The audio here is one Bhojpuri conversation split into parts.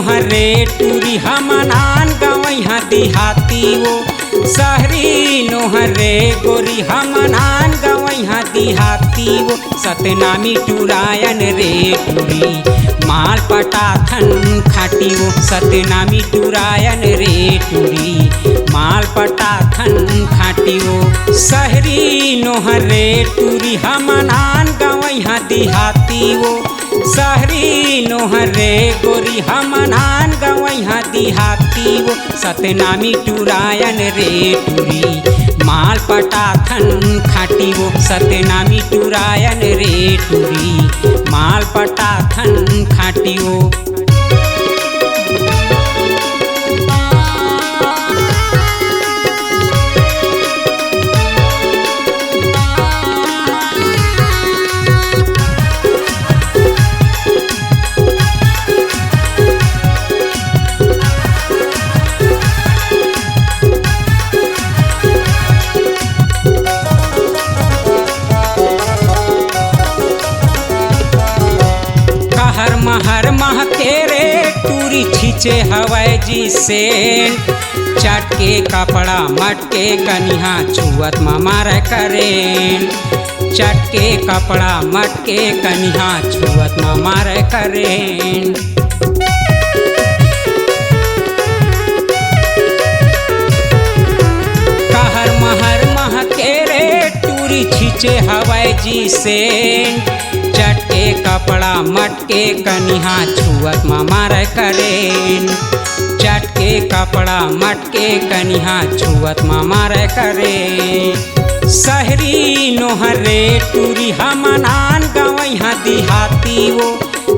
नोहरे टूरी हमनान गवैहा दिहाती वो शहरी नोहरे गोरी हमनान गवैहा दिहाती वो सतनामी टूरायन रे टूरी माल पटाथन खाटी वो सतनामी टूरायन रे टूरी माल पटाथन खाटी वो शहरी नोहरे टूरी हमनान गवैहा दिहाती वो शहरी नोहरे गोरी हमनान गवैहा दिहाती वो सतनामी टूरायन रे टूरी माल पटाथन खाटी वो सतनामी टूरायन रे टूरी माल पटाथन खाटी वो। हर मह के रे टूरी खींचे हवाई जी से चटके कपड़ा मटके कनिहा छुअत मार करें चटके कपड़ा मटके कनिहा छुअत मार करें। कहर मह के रे टूरी खींचे हवाई जी से चटके कपड़ा मटके कनिहा छुअत मार करें चटके कपड़ा मटके कनिहा छुअत मार करें। शहरी नोहरे टूरी हमनान गवैहा दिहाती वो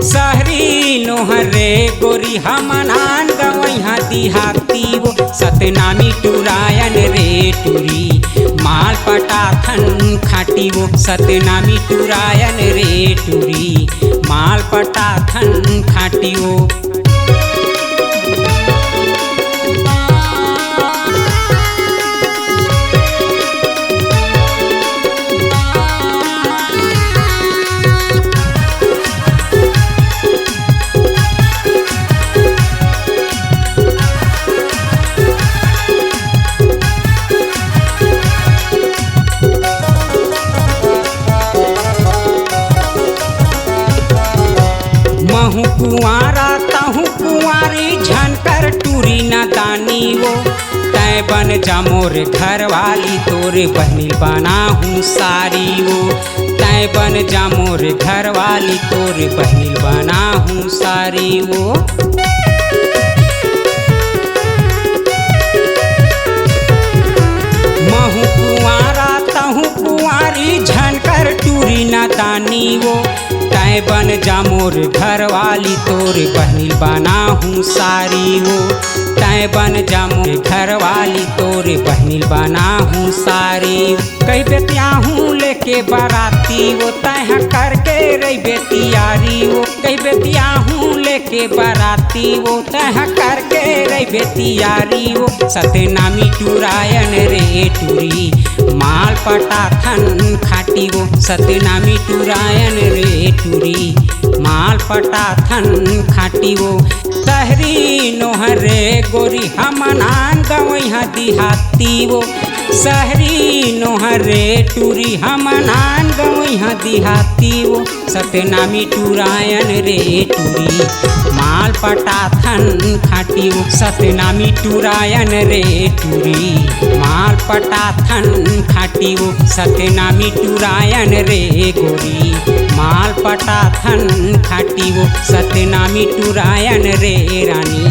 शहरी नोहरे गोरी हमनान गवैहा दिहाती वो सतनामी टूरायन रे टूरी माल पटाथन खाटी वो सतनामी टूरायन रे टूरी माल पटाथन खाटी वो। महू कुंवारा तहू कुंवारी झनकर टूरी न दानी वो तय बन जा मोर घर वाली तोरे बहनी बनाहूँ सारी वो तय बन जा मोर घर वाली तोरे बहनी बनाहूँ सारी वो। महू कुंवारा तहू कुंवारी झनकर टूरी न दानी वो तय बन जा मोर घर वाली तोर बहनी बनाहूँ सारी वो तय बन जा मोर घर वाली तोर बहनी बनाहूँ सारी। कई बेतिया हूँ लेके बाराती वो तय करके रही बेतियारी वो कई बेतिया हूँ लेके बाराती वो तय करके रही बेतियारी वो सतनामी टूरायन रे टूरी माल पटाथन खाटी वो सतनामी टूरायन रे टूरी माल पटाथन खाटी वो। शहरी नोहरे गोरी हमनान गवैहा दिहाती वो शहरी नोहरे टूरी हमनान गवैहा दिहाती वो सतनामी टूरायन रे टूरी माल पटाथन खाटी वो सतनामी टूरायन रे टूरी माल पटाथन खाटी वो सतनामी टूरायन रे गोरी माल पटाथन खाटी वो सतनामी टूरायन रे रानी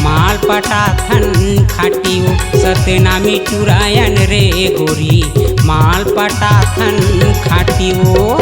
माल पटाथन खाटी वो सतनामी टूरायन रे गोरी माल पटाथन खाटी वो।